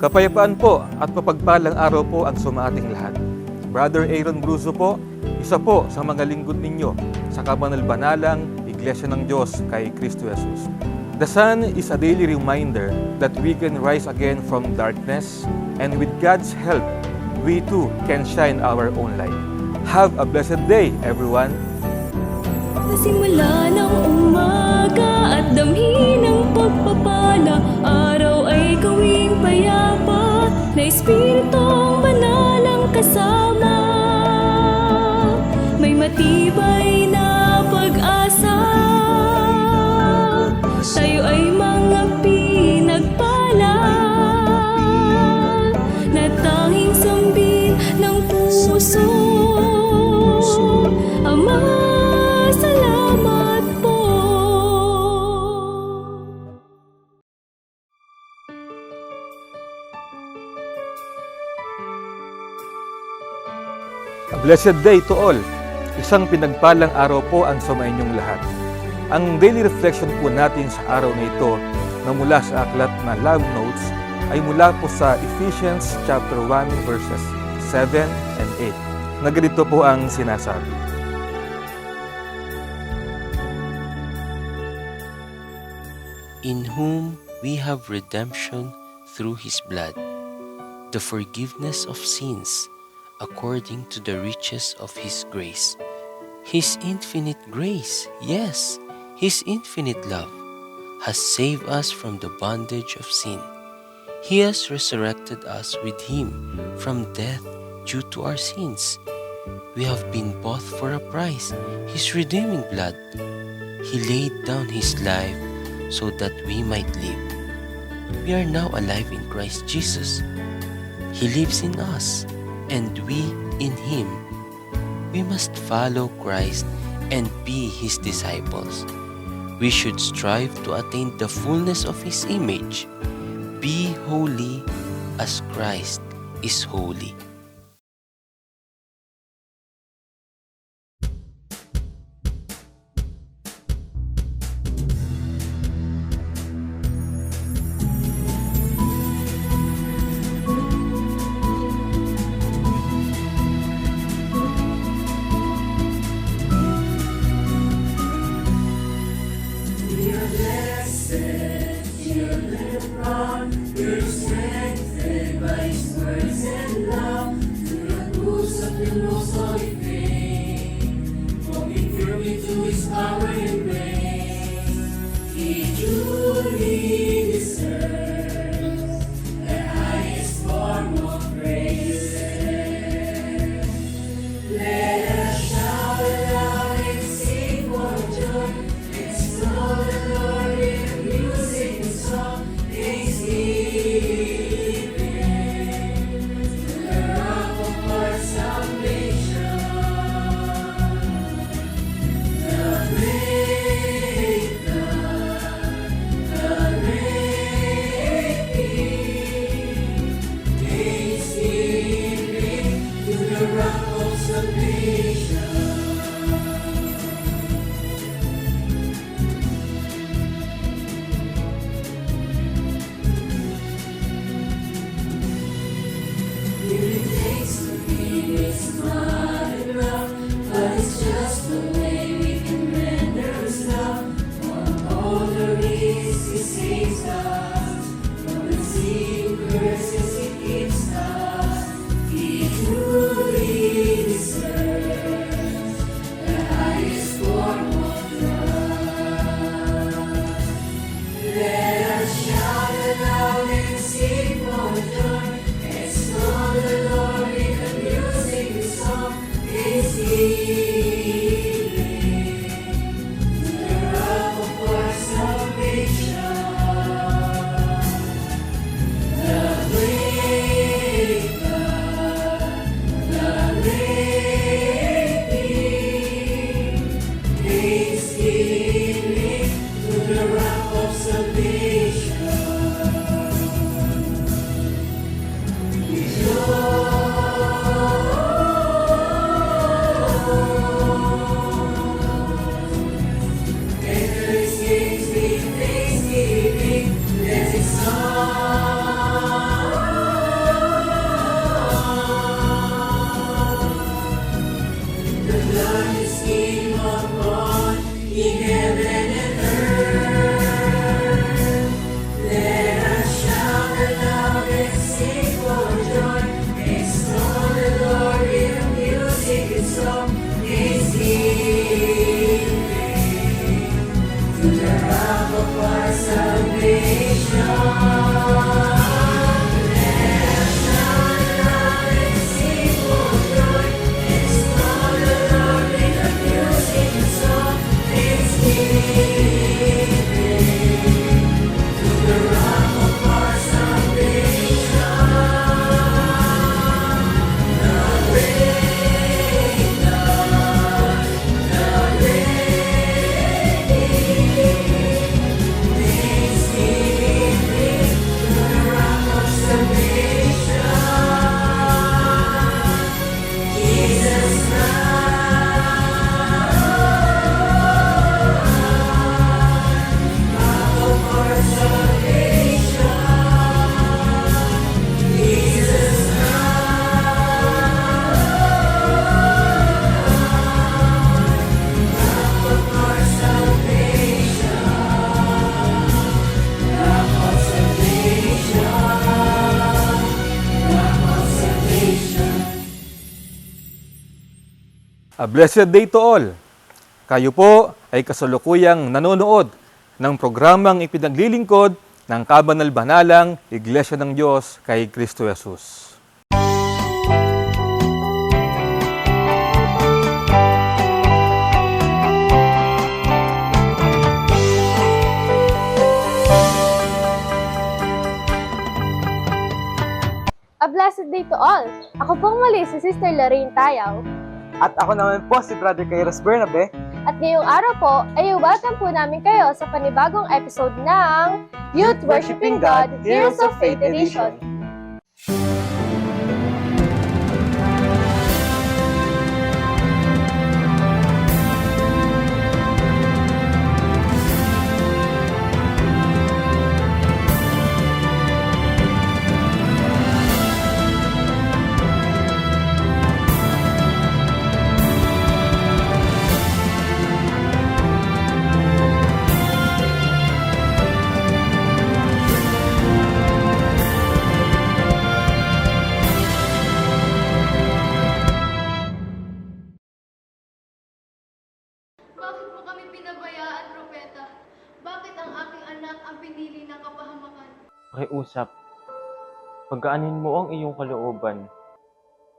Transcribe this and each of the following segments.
Kapayapaan po at mapagpalang araw po ang sumaating lahat. Brother Aaron Bruzo po, isa po sa mga lingkod ninyo sa kabanal-banalang Iglesia ng Diyos kay Kristo Jesus. The sun is a daily reminder that we can rise again from darkness, and with God's help, we too can shine our own light. Have a blessed day, everyone! Simula ng umaga at damhin ng pagpapala, araw ay gawing payapa na Espiritong Banal ang kasama. May matibay na pag-asa, tayo ay mga pinagpala na tanging sambit ng puso. Ama, salamat po. A blessed day to all! Isang pinagpalang araw po ang sumainyong lahat. Ang daily reflection po natin sa araw na ito na mula sa aklat na Love Notes ay mula po sa Ephesians chapter 1 verses 7 and 8 na ganito po ang sinasabi. In whom we have redemption through His blood, the forgiveness of sins, according to the riches of His grace. His infinite grace, yes, His infinite love, has saved us from the bondage of sin. He has resurrected us with Him from death due to our sins. We have been bought for a price, His redeeming blood. He laid down His life so that we might live. We are now alive in Christ Jesus. He lives in us, and we in Him. We must follow Christ and be His disciples. We should strive to attain the fullness of His image. Be holy as Christ is holy. A blessed day to all! Kayo po ay kasalukuyang nanonood ng programang ipinaglilingkod ng Kabanal-Banalang Iglesia ng Diyos kay Kristo Jesus. A blessed day to all! Ako pong muli si Sister Lorraine Tayaw. At ako naman po si Brother Kairos Bernabe. At ngayong araw po ay welcome po namin kayo sa panibagong episode ng Youth Worshiping God, Heroes of Faith Edition. Bakit mo kami pinabayaan, Propeta? Bakit ang aking anak ang pinili ng kapahamakan? Pakiusap, pagkaanin mo ang iyong kalooban.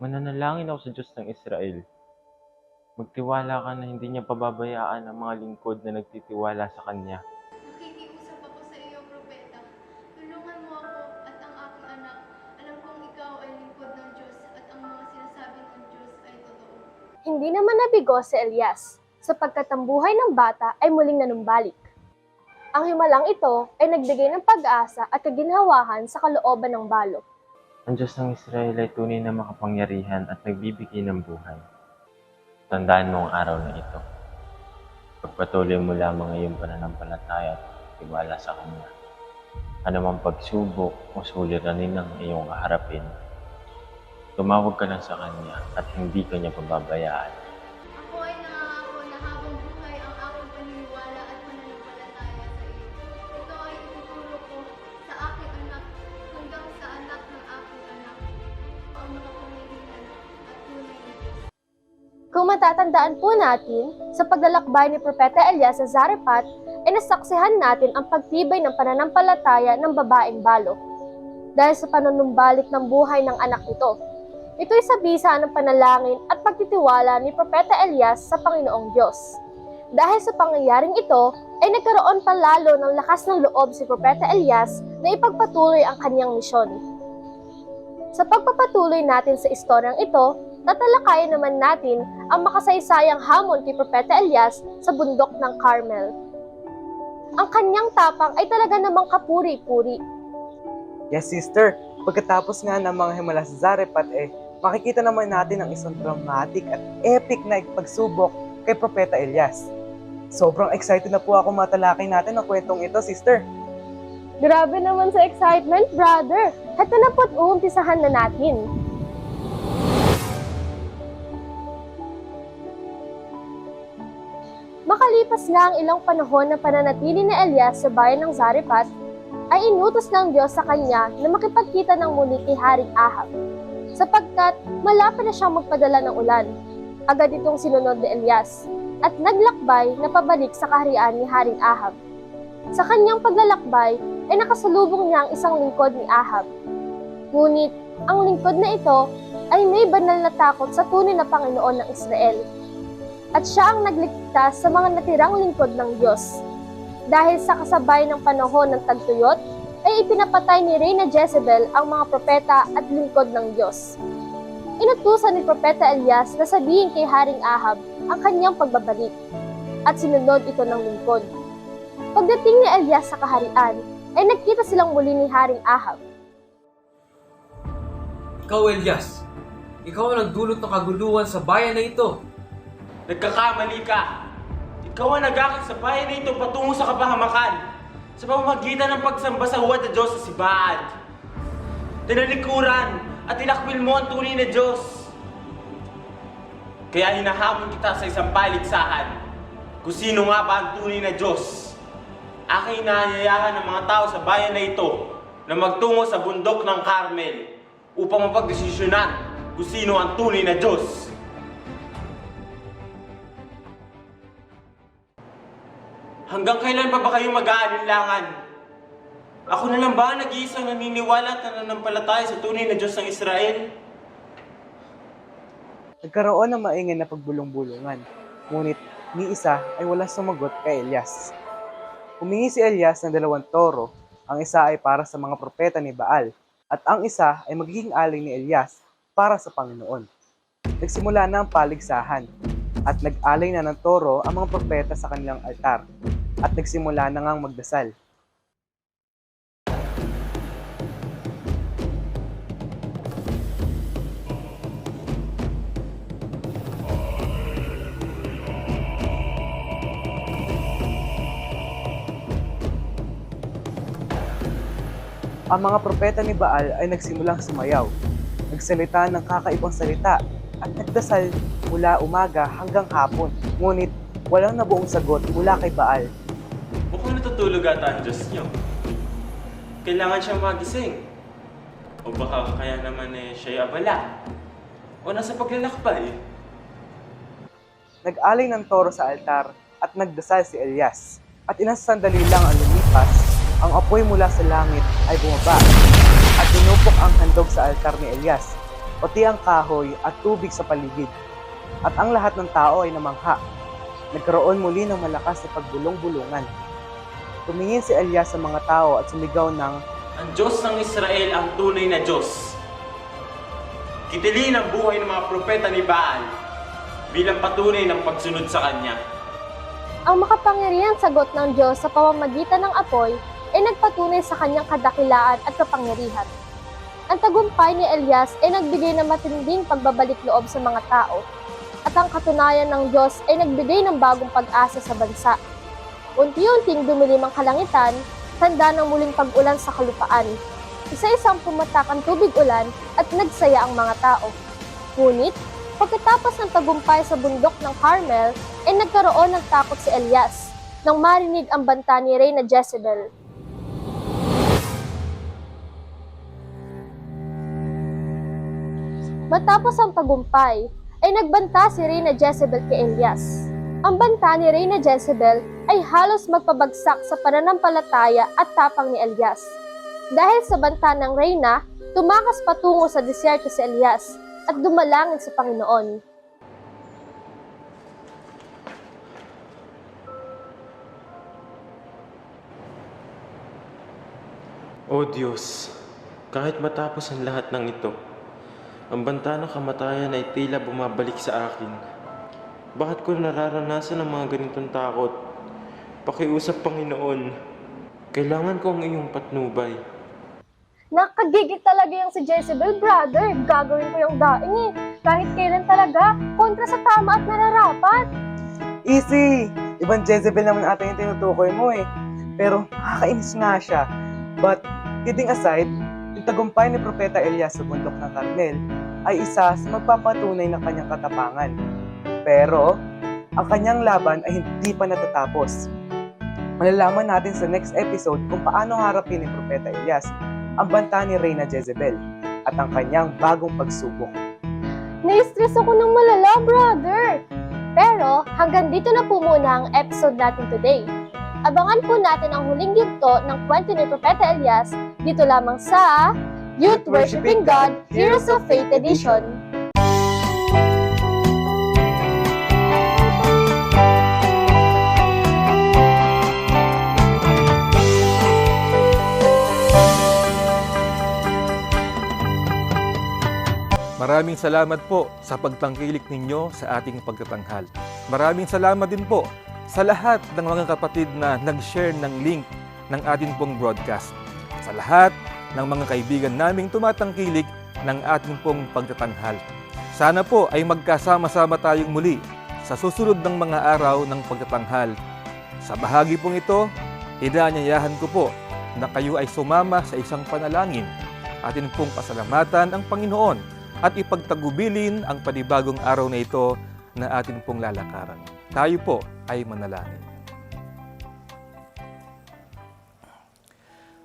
Mananalangin ako sa Diyos ng Israel. Magtiwala ka na hindi niya pababayaan ang mga lingkod na nagtitiwala sa Kanya. Nakikiusap ako sa iyo, Propeta. Tulungan mo ako at ang aking anak. Alam kong ikaw ay lingkod ng Diyos at ang mga sinasabi ng Diyos ay totoo. Hindi naman nabigo si Elias, sapagkat ang buhay ng bata ay muling nanumbalik. Ang himalang ito ay nagbigay ng pag-asa at kaginhawahan sa kalooban ng balo. Ang Diyos ng Israel ay tunay na makapangyarihan at nagbibigay ng buhay. Tandaan mo ang araw na ito. Pagpatuloy mo lamang ang iyong pananampalataya at tiwala sa Kanya. Anumang pagsubok o suliranin ang iyong kaharapin, tumawag ka lang sa Kanya at hindi ka niya pababayaan. Ako ay nangangako na habang buhay ang aking paniniwala at pananampalataya sa iyo. Ito ay ituturo ko sa aking anak hanggang sa anak ng aking anak. Ang makapangyarihan at tunay na Diyos. Kung matatandaan po natin, sa paglalakbay ni Propeta Elias sa Zarephath, ay nasaksihan natin ang pagtibay ng pananampalataya ng babaeng balo. Dahil sa panunumbalik ng buhay ng anak nito, ito'y sa bisa ng panalangin at pagtitiwala ni Propeta Elias sa Panginoong Diyos. Dahil sa pangyayaring ito, ay nagkaroon pa lalo ng lakas ng loob si Propeta Elias na ipagpatuloy ang kanyang misyon. Sa pagpapatuloy natin sa istoryang ito, tatalakayin naman natin ang makasaysayang hamon kay Propeta Elias sa bundok ng Carmel. Ang kanyang tapang ay talaga namang kapuri-puri. Yes, sister. Pagkatapos nga ng mga himala sa Zarephath, makikita naman natin ang isang dramatic at epic na pagsubok kay Propeta Elias. Sobrang excited na po ako matalakay natin ang kwentong ito, sister. Grabe naman sa excitement, brother! Heto na po't uumpisahan na natin. Makalipas nga ang ilang panahon ng pananatili ni Elias sa bayan ng Zarephath, ay inutos ng Diyos sa kanya na makipagkita ng muli kay Haring Ahab, sapagkat malapit na siyang magpadala ng ulan. Agad itong sinunod ni Elias, at naglakbay na pabalik sa kaharian ni Haring Ahab. Sa kanyang paglalakbay, ay nakasalubong niya ang isang lingkod ni Ahab. Ngunit, ang lingkod na ito ay may banal na takot sa tunay na Panginoon ng Israel. At siya ang nagligtas sa mga natirang lingkod ng Diyos. Dahil sa kasabay ng panahon ng tagtuyot, ay ipinapatay ni Reyna Jezebel ang mga propeta at lingkod ng Diyos. Inutusan ni Propeta Elias na sabihin kay Haring Ahab ang kanyang pagbabalik, at sinunod ito ng lingkod. Pagdating ni Elias sa kaharian, ay nagkita silang muli ni Haring Ahab. Ikaw, Elias, ikaw ang nagdulot ng kaguluhan sa bayan na ito. Nagkakamali ka. Ikaw ang nag-akit sa bayan na ito patungo sa kapahamakan sa pamamagitan ng pagsamba sa huwad na Diyos sa simbahan. Tinalikuran at tinakbil mo ang tunay na Diyos. Kaya hinahamon kita sa isang paligsahan kung sino nga ba ang tunay na Diyos. Aking inaanyayahan ng mga tao sa bayan na ito na magtungo sa bundok ng Carmel upang mapagdesisyonan kung sino ang tunay na Diyos. Hanggang kailan pa ba kayo mag-aalinlangan? Ako na lang ba ang nag-iisang naniniwala at nananampalataya sa tunay na Diyos ng Israel? Nagkaroon ng maingay na pagbulong-bulungan, ngunit ni isa ay wala sumagot kay Elias. Humingi si Elias ng 2 toro, ang isa ay para sa mga propeta ni Baal, at ang isa ay magiging alay ni Elias para sa Panginoon. Nagsimula na ang paligsahan, at nag-alay na ng toro ang mga propeta sa kanilang altar, at nagsimula na ngang magdasal. Ang mga propeta ni Baal ay nagsimulang sumayaw, nagsalita ng kakaibang salita, at nagdasal mula umaga hanggang hapon. Ngunit walang nabuong sagot mula kay Baal. Mukhang natutulog ata ang Diyos niyo. Kailangan siyang magising. O baka kaya naman siya'y abala. O nasa paglalakbay. Nag-alay ng toro sa altar at nagdasal si Elias. At ilang sandali lang ang lumipas, ang apoy mula sa langit ay bumaba at tinupok ang handog sa altar ni Elias, pati ang kahoy at tubig sa paligid. At ang lahat ng tao ay namangha. Nagkaroon muli ng malakas na pagbulong-bulungan. Tumingin si Elias sa mga tao at sumigaw ng, Ang Diyos ng Israel ang tunay na Diyos. Kitilin ang buhay ng mga propeta ni Baal bilang patunay ng pagsunod sa Kanya. Ang makapangyarihang sagot ng Diyos sa pamamagitan ng apoy ay nagpatunay sa kanyang kadakilaan at kapangyarihan. Ang tagumpay ni Elias ay nagbigay ng matinding pagbabalik loob sa mga tao, at ang katunayan ng Diyos ay nagbigay ng bagong pag-asa sa bansa. Unti-unting dumilim ang kalangitan, tanda ng muling pag-ulan sa kalupaan. Isa-isang pumatak ang tubig ulan at nagsaya ang mga tao. Ngunit, pagkatapos ng tagumpay sa bundok ng Carmel, ay nagkaroon ng takot si Elias nang marinig ang banta ni Reyna Jezebel. Matapos ang tagumpay, ay nagbanta si Reyna Jezebel kay Elias. Ang banta ni Reyna Jezebel ay halos magpabagsak sa pananampalataya at tapang ni Elias. Dahil sa banta ng Reyna, tumakas patungo sa disyerto si Elias at dumalangin sa Panginoon. O Diyos, kahit matapos ang lahat ng ito, ang banta ng kamatayan ay tila bumabalik sa akin. Bakit ko nararanasan ang mga ganitong takot? Pakiusap, Panginoon. Kailangan ko ang iyong patnubay. Nakagigit talaga yung si Jezebel, brother. Gagawin ko yung daing eh. Kahit kailan talaga, kontra sa tama at nararapat. Easy! Ibang Jezebel naman ata yung tinutukoy mo eh. Pero nakakainis nga siya. But, kidding aside, yung tagumpay ni Propeta Elias sa bundok ng Carmel ay isa sa magpapatunay ng kanyang katapangan. Pero, ang kanyang laban ay hindi pa natatapos. Malalaman natin sa next episode kung paano harapin ni Propeta Elias ang banta ni Reyna Jezebel at ang kanyang bagong pagsubok. Na-stress ako ng malala, brother. Pero hanggang dito na po muna ang episode natin today. Abangan po natin ang huling yugto ng kwento ni Propeta Elias dito lamang sa Youth Worshiping God Heroes of Faith Edition. Maraming salamat po sa pagtangkilik ninyo sa ating pagtatanghal. Maraming salamat din po sa lahat ng mga kapatid na nag-share ng link ng ating pong broadcast. Sa lahat ng mga kaibigan naming tumatangkilik ng ating pong pagtatanghal. Sana po ay magkasama-sama tayong muli sa susunod ng mga araw ng pagtatanghal. Sa bahagi pong ito, inaanyayahan ko po na kayo ay sumama sa isang panalangin. Atin pong pasalamatan ang Panginoon at ipagtagubilin ang panibagong araw na ito na atin pong lalakaran. Tayo po ay manalangin.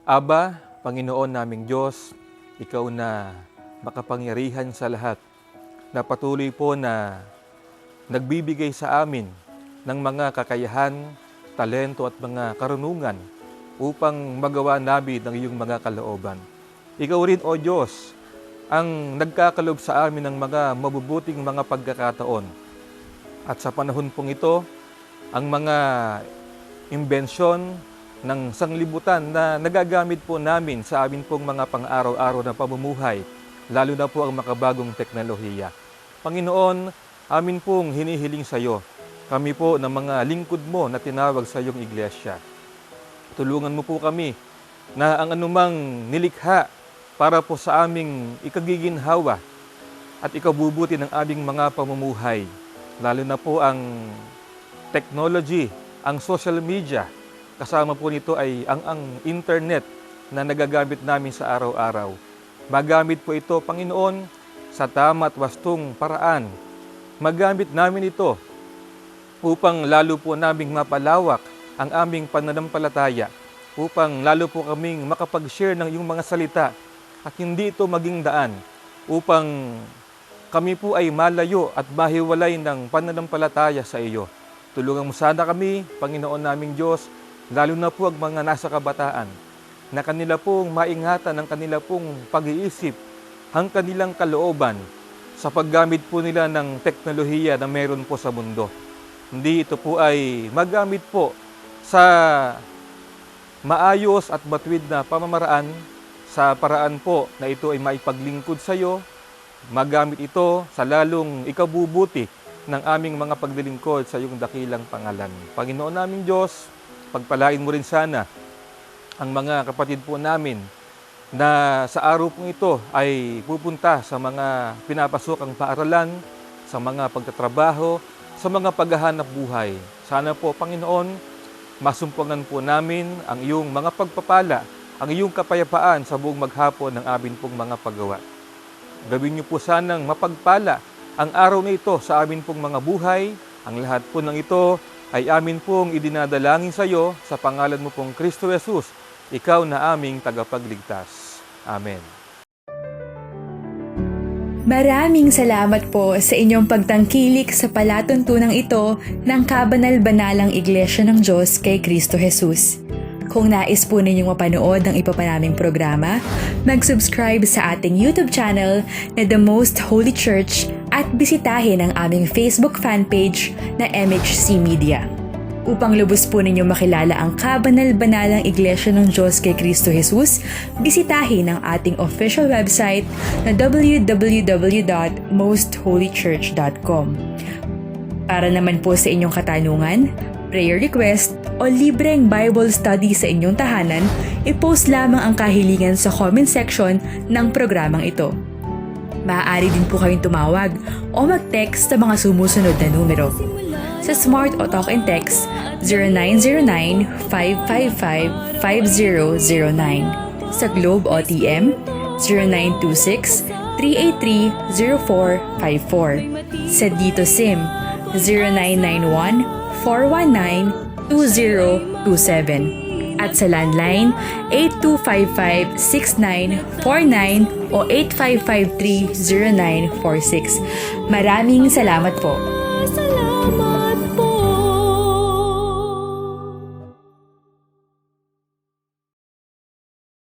Aba, Panginoon naming Diyos, Ikaw na makapangyarihan sa lahat, na patuloy po na nagbibigay sa amin ng mga kakayahan talento at mga karunungan upang magawa namin ang iyong mga kalooban. Ikaw rin, O Diyos, ang nagkakalob sa amin ng mga mabubuting mga pagkakataon. At sa panahon pong ito, ang mga imbensyon ng sanglibutan na nagagamit po namin sa amin pong mga pang-araw-araw na pamumuhay, lalo na po ang makabagong teknolohiya. Panginoon, amin pong hinihiling sa iyo, kami po ng mga lingkod mo na tinawag sa iyong iglesia. Tulungan mo po kami na ang anumang nilikha para po sa aming ikagiginhawa at ikabubuti ng aming mga pamumuhay, lalo na po ang technology, ang social media, kasama po nito ay ang internet na nagagamit namin sa araw-araw. Magamit po ito, Panginoon, sa tama at wastong paraan. Magamit namin ito upang lalo po naming mapalawak ang aming pananampalataya, upang lalo po kaming makapag-share ng iyong mga salita at hindi ito maging daan upang kami po ay malayo at mahiwalay ng pananampalataya sa iyo. Tulungan mo sana kami, Panginoon naming Diyos, lalo na po ang mga nasa kabataan, na kanila pong maingatan ang kanila pong pag-iisip, ang kanilang kalooban sa paggamit po nila ng teknolohiya na meron po sa mundo. Hindi ito po ay magamit po sa maayos at matuwid na pamamaraan, sa paraan po na ito ay maipaglingkod sa iyo, magamit ito sa lalong ikabubuti ng aming mga paglilingkod sa iyong dakilang pangalan. Panginoon naming Diyos, pagpalain mo rin sana ang mga kapatid po namin na sa araw pong ito ay pupunta sa mga pinapasokang paaralan, sa mga pagtatrabaho, sa mga paghahanap buhay. Sana po, Panginoon, masumpungan po namin ang iyong mga pagpapala, ang iyong kapayapaan sa buong maghapon ng amin pong mga paggawa. Gawin niyo po sanang mapagpala ang araw na ito sa amin pong mga buhay. Ang lahat po ng ito ay amin pong idinadalangin sa iyo sa pangalan mo pong Kristo Jesus, ikaw na aming tagapagligtas. Amen. Maraming salamat po sa inyong pagtangkilik sa palatuntunang ito ng Kabanal-Banalang Iglesia ng Diyos kay Kristo Jesus. Kung nais po ninyong mapanood ng iba pa naming programa, mag-subscribe sa ating YouTube channel na The Most Holy Church at bisitahin ang aming Facebook fanpage na MHC Media. Upang lubos po ninyong makilala ang Kabanal-Banalang Iglesia ng Diyos kay Kristo Jesus, bisitahin ang ating official website na www.mostholychurch.com. Para naman po sa inyong katanungan, prayer request, o libreng Bible study sa inyong tahanan, i-post lamang ang kahilingan sa comment section ng programang ito. Maaari din po kayong tumawag o mag-text sa mga sumusunod na numero. Sa Smart o Talk and Text, 0909-555-5009. Sa Globe o TM, 0926-383-0454. Sa Dito SIM, 0991-419-2027. At sa landline, 8255-6949 o 8553-0946. Maraming salamat po. Salamat.